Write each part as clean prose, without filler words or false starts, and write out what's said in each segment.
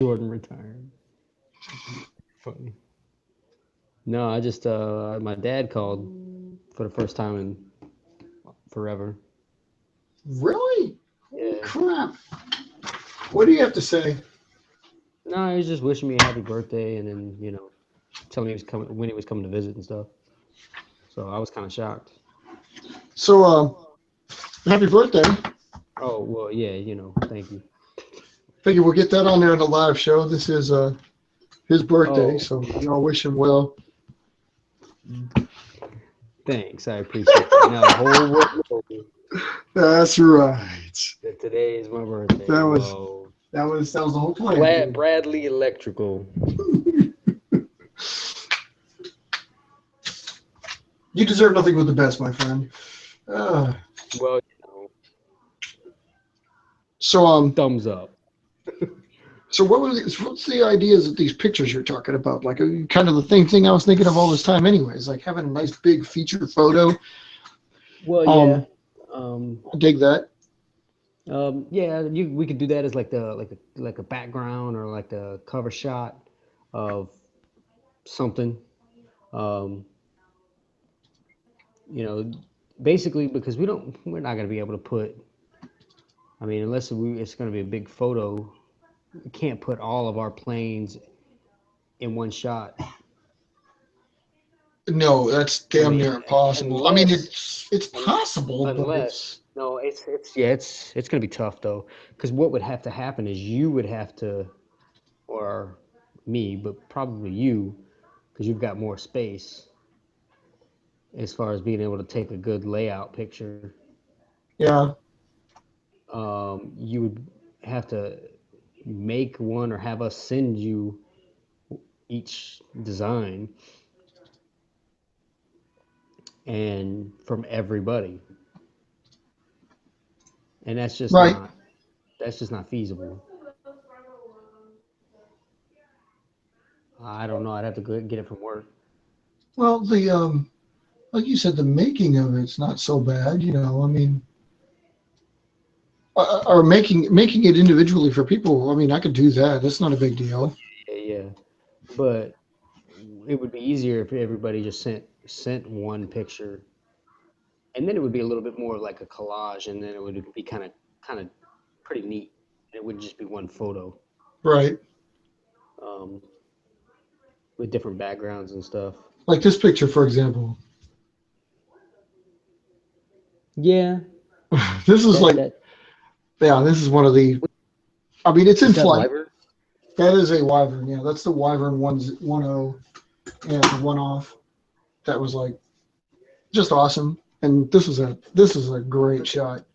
Jordan retired. Funny. No, I just my dad called for the first time in forever. Really? Holy Yeah. crap. What do you have to say? No, he was just wishing me a happy birthday, and then telling me he was coming when he was coming to visit and stuff. So I was kind of shocked. So, happy birthday. Oh well, yeah, thank you. Figure we'll get that on there in the live show. This is his birthday, Oh, so we all wish him well. thanks, I appreciate that. Now the whole world knows That's right. that today is my birthday. That was Whoa, that was the whole plan, dude. Bradley Electrical. You deserve nothing but the best, my friend. Uh, Well, so thumbs up. so what's the ideas of these pictures you're talking about? Like kind of the same thing I was thinking of all this time, anyways. Like having a nice big feature photo. Well, yeah. Um, Um, I dig that. yeah, we could do that as like a background or like the cover shot of something. Um, you know, basically because we're not gonna be able to put. I mean, it's gonna be a big photo. We can't put all of our planes in one shot. No, that's I damn mean, near impossible. I mean, unless it's un- possible, but unless no, it's gonna be tough though, because what would have to happen is you would have to, or me, but probably you, because you've got more space as far as being able to take a good layout picture. yeah, You would have to make one or have us send you each design and from everybody, and right. that's just not feasible. I don't know. I'd have to go get it from work. Well, the like you said, the making of it's not so bad. You know, I mean, or making it individually for people. I mean, I could do that. That's not a big deal. Yeah, yeah. But it would be easier if everybody just sent one picture, and then it would be a little bit more like a collage, and then it would be kind of pretty neat. It would just be one photo, Right. um, with different backgrounds and stuff. Like this picture, for example. Yeah, This is that like, that yeah, this is one of the. I mean, it's in is that flight. Wyvern. That is a wyvern. Yeah, that's the wyvern 1.0. Yeah, the one off. That was like just awesome. And this was a great shot.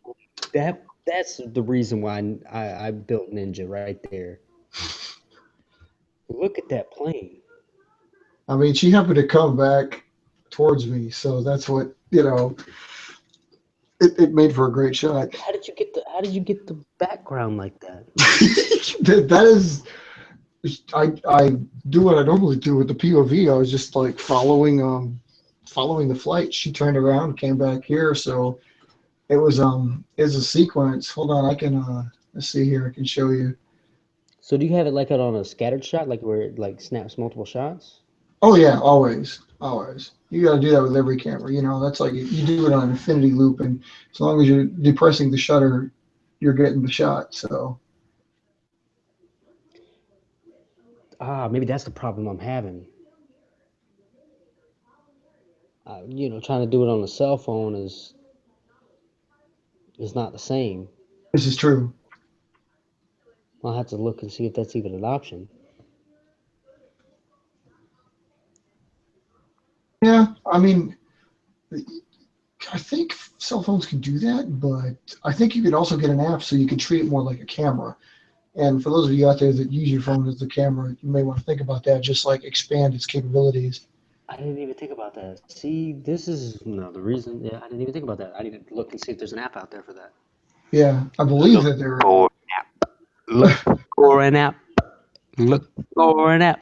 That's the reason why I built Ninja right there. Look at that plane. I mean, she happened to come back towards me, so that's what it made for a great shot. How did you get the background like that? That is, I do what I normally do with the POV. I was just like following the flight. She turned around, came back here, so it's a sequence. Hold on, I can let's see here. I can show you. So do you have it like it on a scattered shot, like where it like snaps multiple shots? Oh yeah, always, always. You got to do that with every camera. You know, that's like you do it on infinity loop, and as long as you're depressing the shutter, you're getting the shot. So Ah, maybe that's the problem I'm having. Trying to do it on a cell phone is not the same. this is true. I'll have to look and see if that's even an option. Yeah, I mean, I think cell phones can do that, but I think you could also get an app so you can treat it more like a camera. And for those of you out there that use your phone as the camera, you may want to think about that. Just like expand its capabilities. I didn't even think about that. See, this is the reason. Yeah, I didn't even think about that. I need to look and see if there's an app out there for that. Yeah, I believe Look that there. for look for an app. Look for an app.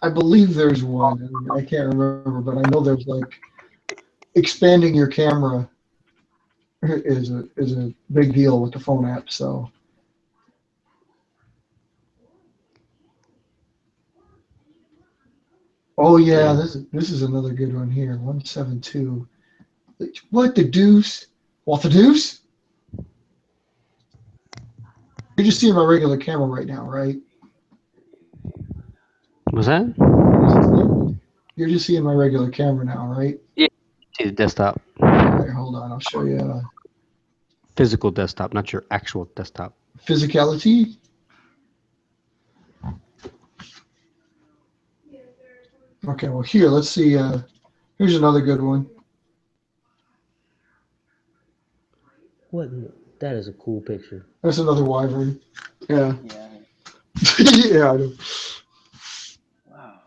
I believe there's one, and I can't remember, but I know there's like expanding your camera is a big deal with the phone app. So Oh yeah, Yeah. this is another good one here. 172. What the deuce? What the deuce? You're just seeing my regular camera right now, right? Was that? You're just seeing my regular camera now, right? Yeah. See the desktop. All right, hold on. I'll show you Physical desktop, not your actual desktop. physicality. Okay, well here, let's see. Here's another good one. What? That is a cool picture. That's another wyvern. Yeah. Yeah. Yeah, I know. Wow.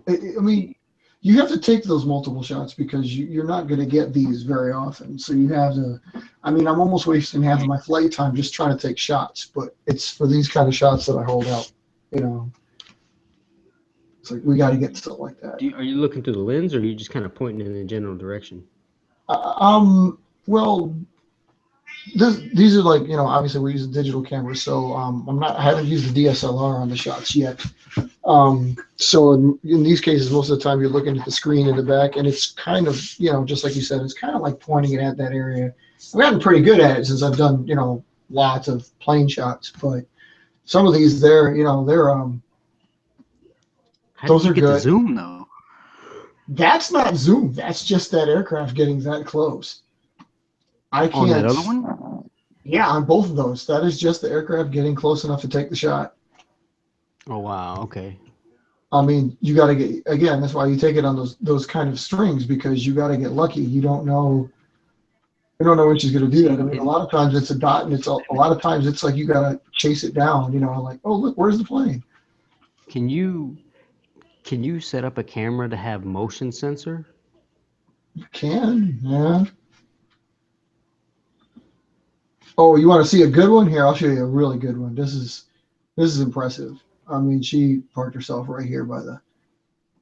I mean, you have to take those multiple shots because you're not going to get these very often. So you have to. I mean, I'm almost wasting half of my flight time just trying to take shots, but it's for these kind of shots that I hold out. You know, it's like we got to get stuff like that. Are you looking through the lens, or are you just kind of pointing in a general direction? Well, these are like obviously we use a digital camera, so I haven't used the DSLR on the shots yet. So in these cases, most of the time you're looking at the screen in the back, and it's kind of just like you said, it's kind of like pointing it at that area. I've gotten pretty good at it since I've done lots of plane shots, but some of these they're How do those you are get the good. zoom though? That's not zoom. That's just that aircraft getting that close. I On that can't. other one? Yeah, on both of those, that is just the aircraft getting close enough to take the shot. Oh wow. Okay. I mean, you got to get again. That's why you take it on those kind of strings because you got to get lucky. You don't know when she's going to do that. I mean, a lot of times it's a dot, and a lot of times it's like you got to chase it down. Like, oh look, where's the plane? Can you set up a camera to have motion sensor? You can, yeah. Oh, you want to see a good one? Here, I'll show you a really good one. This is impressive. I mean, she parked herself right here by the.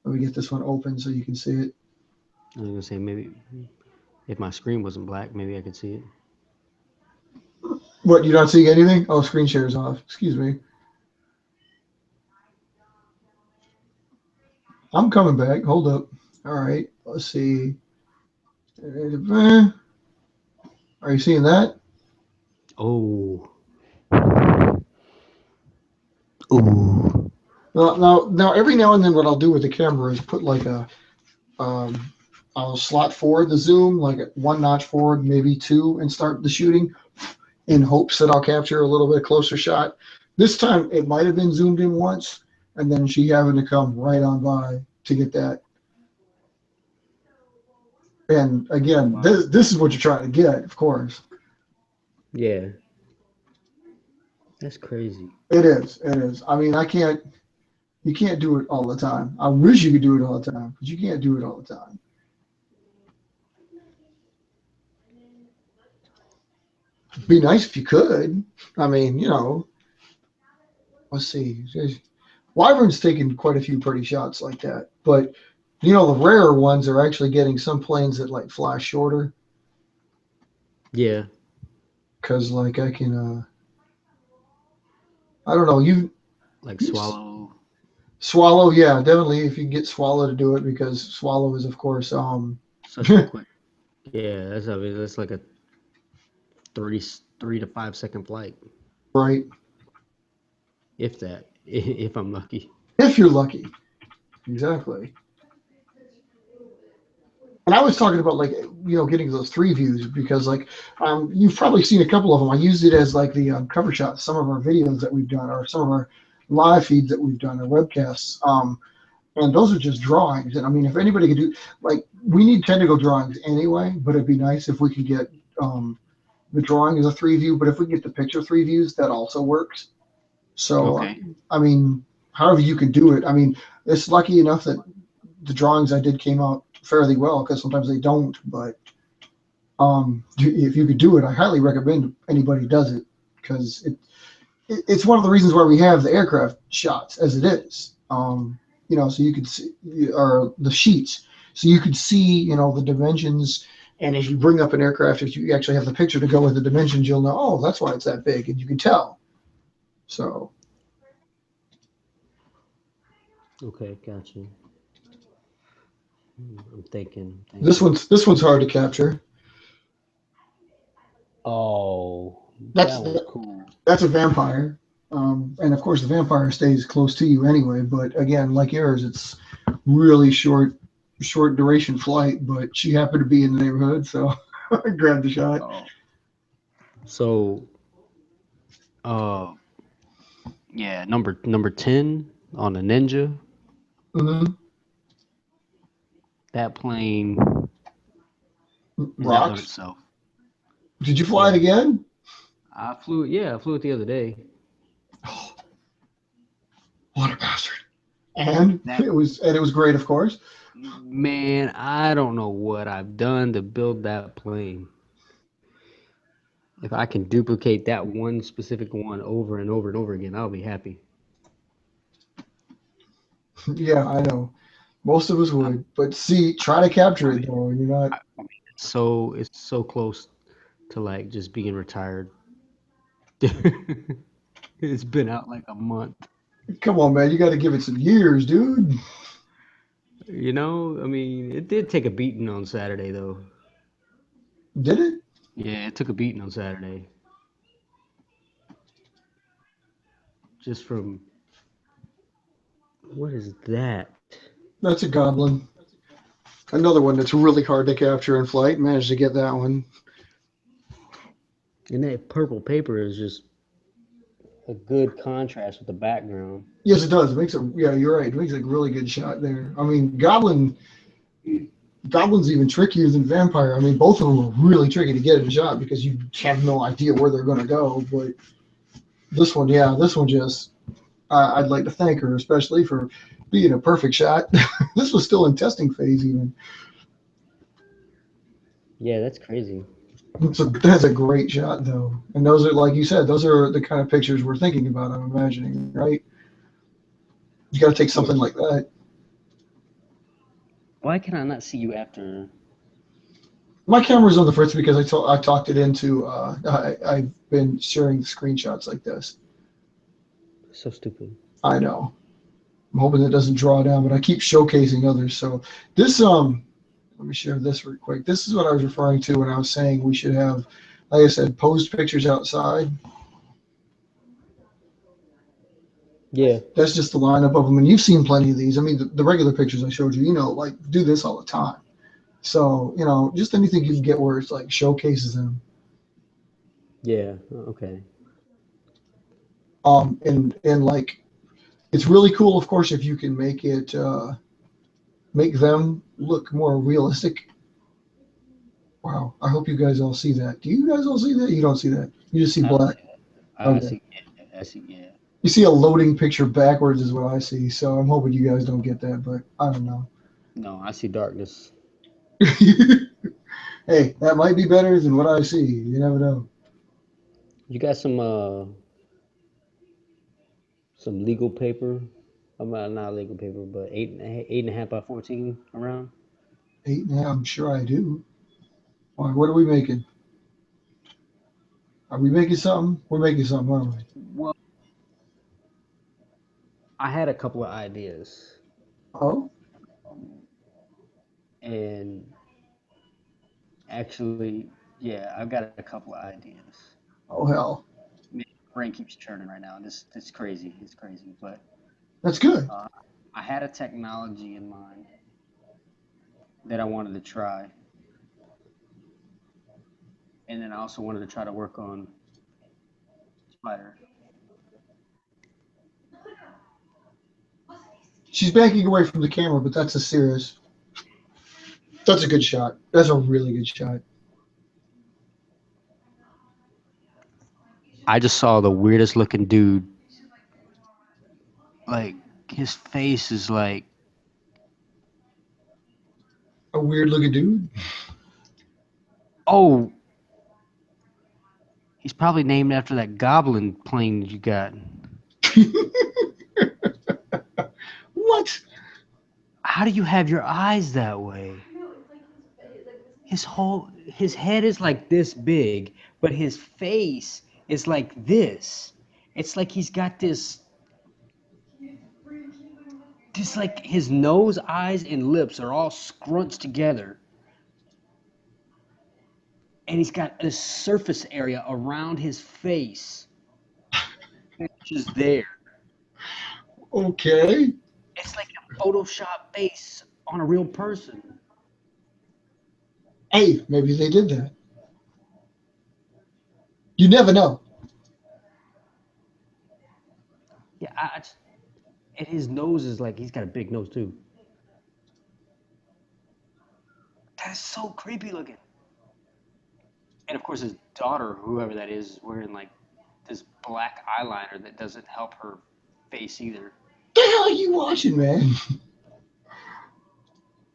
Let me get this one open so you can see it. I was gonna say maybe if my screen wasn't black, maybe I could see it. What, you're not seeing anything? Oh, screen share's off. Excuse me. I'm coming back. Hold up. All right. Let's see. Are you seeing that? Oh. Ooh. Now, every now and then, what I'll do with the camera is put like um, I'll slot forward the zoom like one notch forward, maybe two, and start the shooting in hopes that I'll capture a little bit closer shot. This time, it might have been zoomed in once, and then she having to come right on by to get that. And again, Wow. this is what you're trying to get, of course. Yeah. That's crazy. It is. It is. I mean, you can't do it all the time. I wish you could do it all the time, but you can't do it all the time. It'd be nice if you could. I mean, let's see. Wyvern's taken quite a few pretty shots like that, but the rarer ones are actually getting some planes that like fly shorter. Yeah. Because like I can, I don't know, Like swallow. Swallow, yeah, definitely if you can get Swallow to do it because Swallow is of course Such a quick. Yeah, that's like a 3 to 5 second flight, right. if that, if I'm lucky. If you're lucky, exactly. And I was talking about like getting those three views because like you've probably seen a couple of them. I used it as like the cover shot. Some of our videos that we've done, or some of our live feeds that we've done, or webcasts. And those are just drawings. And I mean, if anybody could do like we need technical drawings anyway, but it'd be nice if we could get the drawing as a three view. But if we get the picture three views, that also works. So Okay. I mean, however you can do it. I mean, it's lucky enough that the drawings I did came out fairly well because sometimes they don't. But if you could do it, I highly recommend anybody does it because it's one of the reasons why we have the aircraft shots as it is. So you could see or the sheets, so you could see the dimensions. And if you bring up an aircraft, if you actually have the picture to go with the dimensions, you'll know, oh, that's why it's that big, and you can tell. So Okay, got you. I'm thinking, This thinking. one's hard to capture. Oh, That's that one's cool. that's a vampire. And of course, the vampire stays close to you anyway. But again, like yours, it's really short duration flight. But she happened to be in the neighborhood, so I grabbed the shot. Oh, So, uh, yeah, number 10 on the Ninja. Hmm. That plane is out of Rocks. itself. Did you fly it Yeah, again? I flew it. Yeah, I flew it the other day. Oh, what a bastard! And That it was great, of course. man, I don't know what I've done to build that plane. If I can duplicate that one specific one over and over and over again, I'll be happy. Yeah, I know. Most of us I'm, would, but see, try to capture I it mean, though. You're not. it's so close to like just being retired. It's been out like a month. Come on, man. You got to give it some years, dude. I mean, it did take a beating on Saturday though. Did it? Yeah, it took a beating on Saturday just from what is that? That's a goblin. Another one that's really hard to capture in flight. Managed to get that one. And that purple paper is just a good contrast with the background. Yes, it does. It makes a yeah. You're right. It makes a really good shot there. I mean, goblin's even trickier than vampire. I mean, both of them are really tricky to get in a shot because you have no idea where they're going to go. But this one, yeah, this one just. I'd like to thank her especially for being a perfect shot. This was still in testing phase even. Yeah, that's crazy. That's a great shot though, and those are like you said, those are the kind of pictures we're thinking about. I'm imagining, right? You got to take Yeah. something like that. Why can I not see you after? My camera's on the fritz because I talked it into. I've been sharing screenshots like this. So stupid. I know. I'm hoping it doesn't draw down, but I keep showcasing others. So this let me share this real quick. This is what I was referring to when I was saying we should have, like I said, posed pictures outside. Yeah. That's just the lineup of them, and you've seen plenty of these. I mean, the regular pictures I showed you, like do this all the time. So just anything you can get where it's like showcases them. Yeah. Okay. And like it's really cool, of course, if you can make them look more realistic. Wow, I hope you guys all see that. Do you guys all see that? You don't see that. You just see I don't black. see that. I Okay. see. Yeah, I see. Yeah. You see a loading picture backwards is what I see. So I'm hoping you guys don't get that, but I don't know. No, I see darkness. Hey, that might be better than what I see. You never know. You got some legal paper. I'm not legal paper, but eight and a half by 14 around. Eight now, I'm sure I do. Why, what are we making? Are we making something? We're making something, aren't we? Well, I had a couple of ideas, Oh, and actually, yeah, I've got a couple of ideas. oh hell. Man, my brain keeps churning right now. It's crazy. It's crazy. But That's good. uh, I had a technology in mind that I wanted to try, and then I also wanted to try to work on Spider. She's backing away from the camera, but that's a serious. That's a good shot. That's a really good shot. I just saw the weirdest looking dude. Like his face is like, A weird looking dude. oh, he's probably named after that goblin plane that you got. What? How do you have your eyes that way? His head is like this big, but his face is like this. It's like he's got just like his nose, eyes, and lips are all scrunched together. And he's got a surface area around his face. It's just there. Okay. It's like a Photoshop face on a real person. Hey, maybe they did that. You never know. Yeah, and his nose is like he's got a big nose too. That is so creepy looking. And of course, his daughter, whoever that is wearing like this black eyeliner that doesn't help her face either. The hell are you watching, man?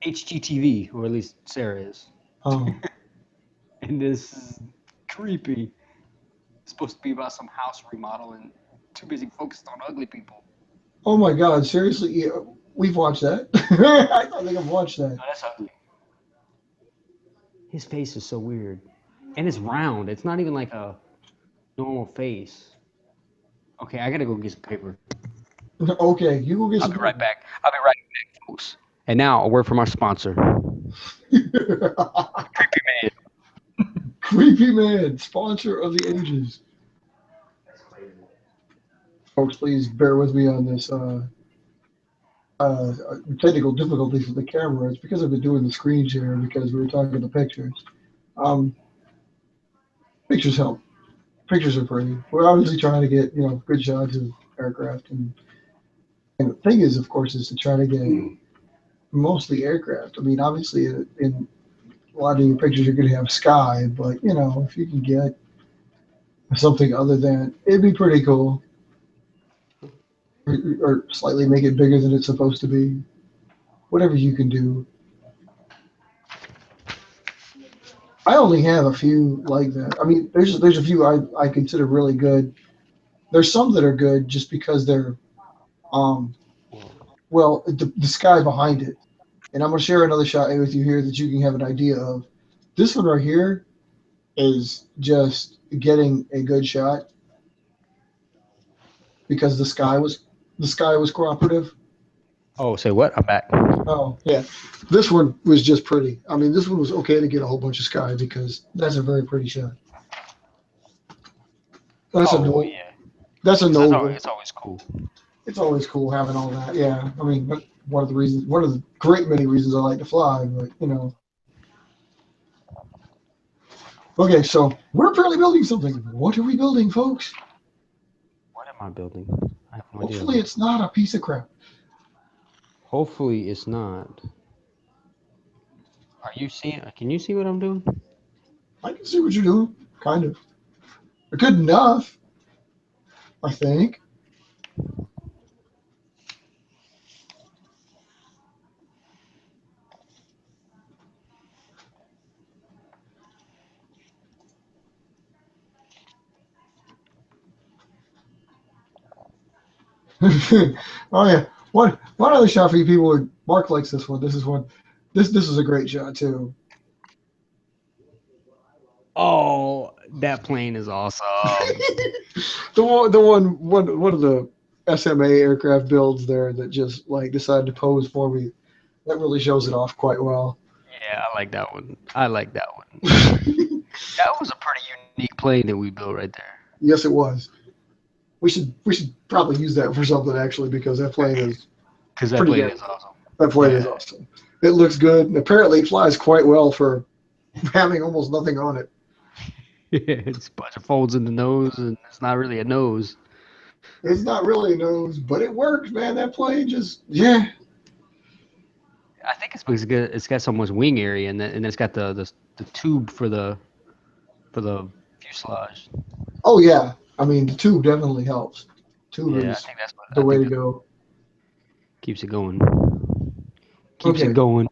HGTV, or at least Sarah is. Oh. And this is creepy. It's supposed to be about some house remodel and too busy focused on ugly people. Oh my God! Seriously, yeah, we've watched that. I think I've watched that. No, that's ugly. His face is so weird. And it's round. It's not even like a normal face. Okay, I gotta go get some paper. Okay, you go get I'll some. be right back. I'll be right back, folks. And now a word from our sponsor. Creepy man. Creepy man, sponsor of the ages. Folks, please bear with me on this technical difficulties with the camera. It's because I've been doing the screen share because we were talking the pictures. Um, pictures help. Pictures are pretty. We're obviously trying to get good shots of aircraft, and the thing is, of course, is to try to get mostly aircraft. I mean, obviously, in a lot of your pictures, you're going to have sky, but if you can get something other than, it'd be pretty cool. Or slightly make it bigger than it's supposed to be. Whatever you can do. I only have a few like that. I mean, there's a few I consider really good. There's some that are good just because they're um well the sky behind it. And I'm gonna share another shot with you here that you can have an idea of. This one right here is just getting a good shot because the sky was cooperative. Oh, say what? I'm back. Oh yeah, this one was just pretty. I mean, this one was okay to get a whole bunch of sky because that's a very pretty shot. That's a Oh, no. yeah. That's a 'Cause that's noble. always, it's always cool. It's always cool having all that. Yeah, I mean, but one of the great many reasons I like to fly. But. Okay, so we're apparently building something. What are we building, folks? What am I building? I have no Hopefully, idea. it's not a piece of crap. Hopefully it's not. Are you seeing? Can you see what I'm doing? I can see what you're doing, kind of. Good enough, I think. Oh yeah, one other shot for you people. Mark likes this one. This is one. This is a great shot too. Oh, that plane is awesome. One of the SMA aircraft builds there that just like decided to pose for me. That really shows it off quite well. Yeah, I like that one. I like that one. That was a pretty unique plane that we built right there. Yes, it was. We should probably use that for something actually because that plane is Because that pretty plane good. is awesome. That plane is Yeah. awesome. It looks good and apparently it flies quite well for having almost nothing on it. Yeah, it's a bunch of folds in the nose, and it's not really a nose. It's not really a nose, but it works, man. That plane yeah. I think it's because it's got so much wing area, and it's got the tube for the fuselage. Oh yeah. I mean, the tube definitely helps. Tube Yeah, I is think that's what the I way think to that go. keeps it going. Keeps it Okay. going.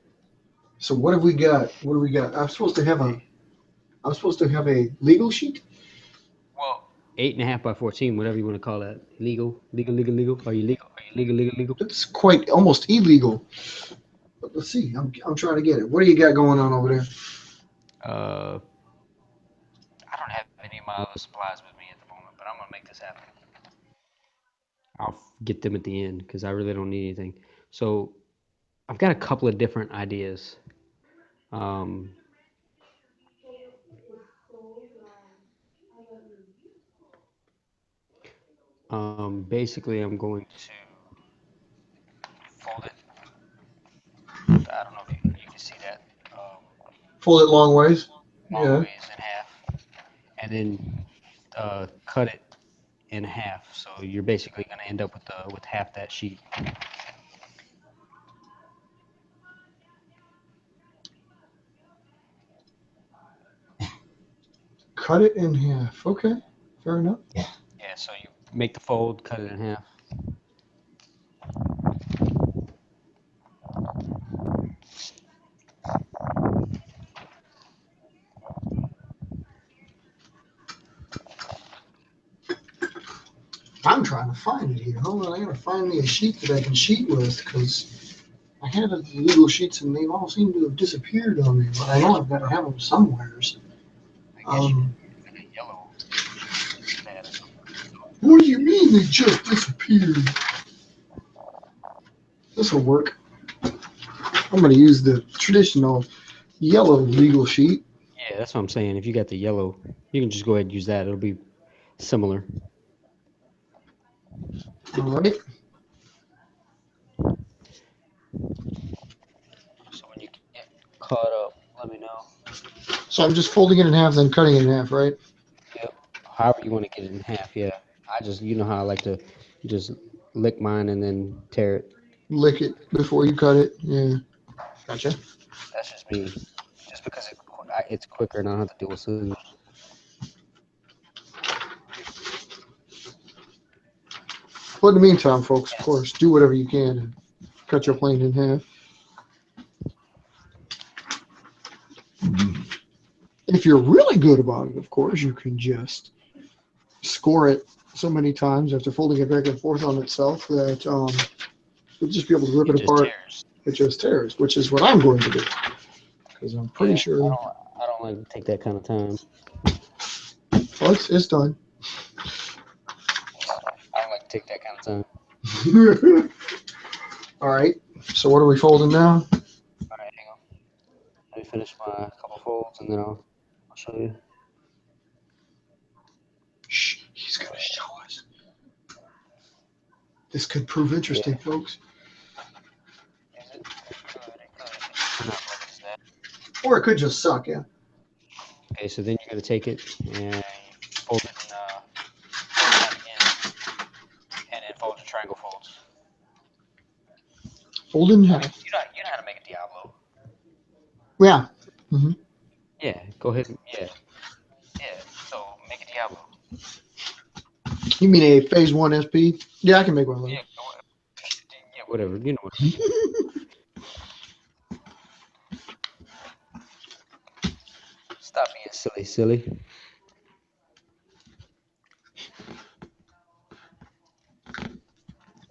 So what have we got? What do we got? I'm supposed to have a legal sheet. Well, 8.5 by 14, whatever you want to call that. Legal, legal, legal, legal. Are you legal? Are you legal, legal, legal? It's quite almost illegal. But let's see. I'm trying to get it. What do you got going on over there? Uh, I don't have any of my other supplies with me at the moment, but I'm gonna make this happen. I'll get them at the end because I really don't need anything. So I've got a couple of different ideas. Um, Basically, I'm going to fold it. I don't know if you can see that. Fold it long ways. Long Yeah. ways in half, and then cut it in half. So you're basically going to end up with half that sheet. Cut it in half. Okay. Fair enough. Yeah. So you make the fold, cut it in half. I'm trying to find it here. Hold on, I gotta find me a sheet that I can sheet with because I had the legal sheets and they all seem to have disappeared on me. But I know I've got to have them somewheres. I guess you got a yellow pad or something. What do you mean they just disappeared? This will work. I'm gonna use the traditional yellow legal sheet. Yeah, that's what I'm saying. If you got the yellow, you can just go ahead and use that. It'll be similar. All right. So when you get caught up, let me know. So I'm just folding it in half, then cutting it in half, right? Yep. However you want to get it in half. Yeah. I just, you know how I like to just lick mine and then tear it. Lick it before you cut it. Yeah. Gotcha. That's just me. Just because it's quicker and I don't have to deal with scissors. But in the meantime, folks, of course, do whatever you can to cut your plane in half. If you're really good about it, of course, you can just score it so many times after folding it back and forth on itself that you'll just be able to rip It it just apart. tears. It just tears, which is what I'm going to do because I'm pretty Yeah. sure. I don't like to take that kind of time. Well, it's done. I don't like to take that kind of time. All right. So what are we folding now? All right, hang on. Let me finish my couple folds and then I'll show you. Shh, he's going to show us. This could prove interesting, folks. Is it? It could not notice that. Or it could just suck, yeah. Okay, so then you're gonna take it and you fold it in half again, and then fold your triangle folds. Fold it in half. You know how to make a Diablo. Yeah. Mm-hmm. Yeah, go ahead. Yeah. So make a Diablo. You mean a phase 1 SP? Yeah, I can make one of those. Yeah, whatever. You know what I mean. Stop being silly.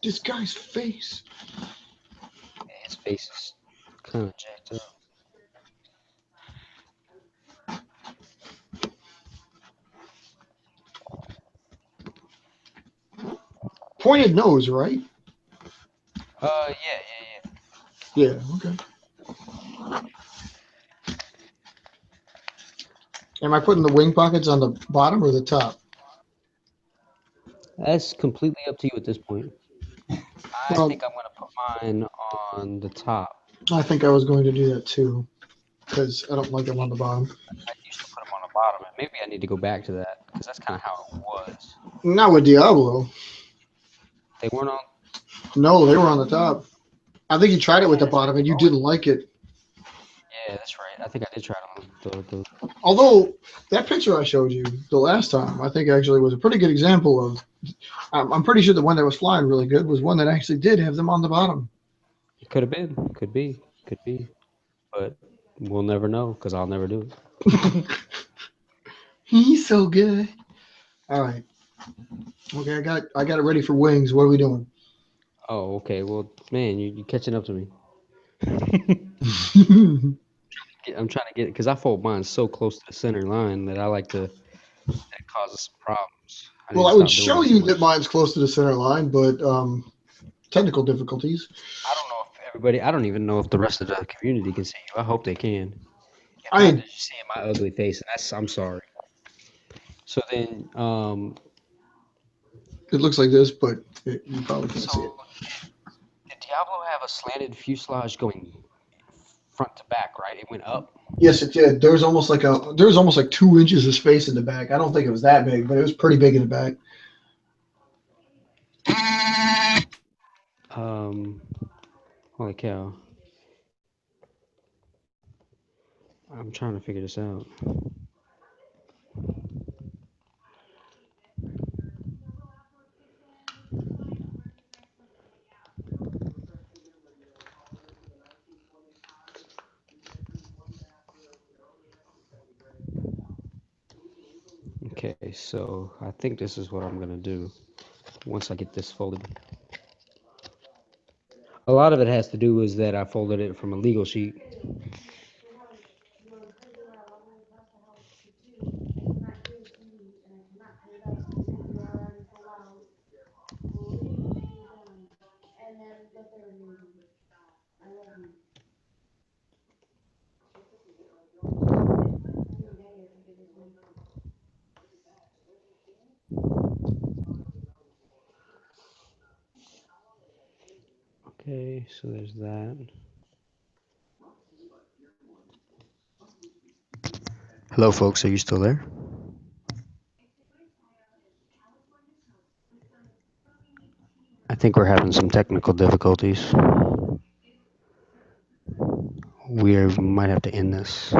This guy's face. Yeah, his face is kind of jacked up. Pointed nose, right? Yeah. Yeah, okay. Am I putting the wing pockets on the bottom or the top? That's completely up to you at this point. I Well, think I'm gonna put mine on the top. I think I was going to do that too because I don't like them on the bottom. I used to put them on the bottom, and maybe I need to go back to that because that's kind of how it was. Not with Diablo. They weren't on. No, they were on the top. I think you tried it with the bottom and you didn't like it. Yeah, that's right. I think I did try it on the Although that picture I showed you the last time, I think actually was a pretty good example of. I'm pretty sure the one that was flying really good was one that actually did have them on the bottom. It could have been. Could be. But we'll never know because I'll never do it. He's so good. All right. Okay, I got it ready for wings. What are we doing? Oh, okay. Well, man, you catching up to me. I'm trying to get it because I fold mine so close to the center line that I like to. That causes some problems. I need Well, to I would stop doing show it so you that much. mine's close to the center line, but technical difficulties. I don't know if everybody. I don't even know if the rest of the community can see you. I hope they can. If not, I they're just seeing my ugly face. I'm sorry. So then, It looks like this, but you probably can't see it. so did Diablo have a slanted fuselage going front to back? Right, it went up. Yes, it did. There was almost like 2 inches of space in the back. I don't think it was that big, but it was pretty big in the back. Um, holy cow! I'm trying to figure this out. Okay, so I think this is what I'm gonna do once I get this folded. A lot of it has to do is that I folded it from a legal sheet. Okay, so there's that. Hello, folks. Are you still there? I think we're having some technical difficulties. We might have to end this.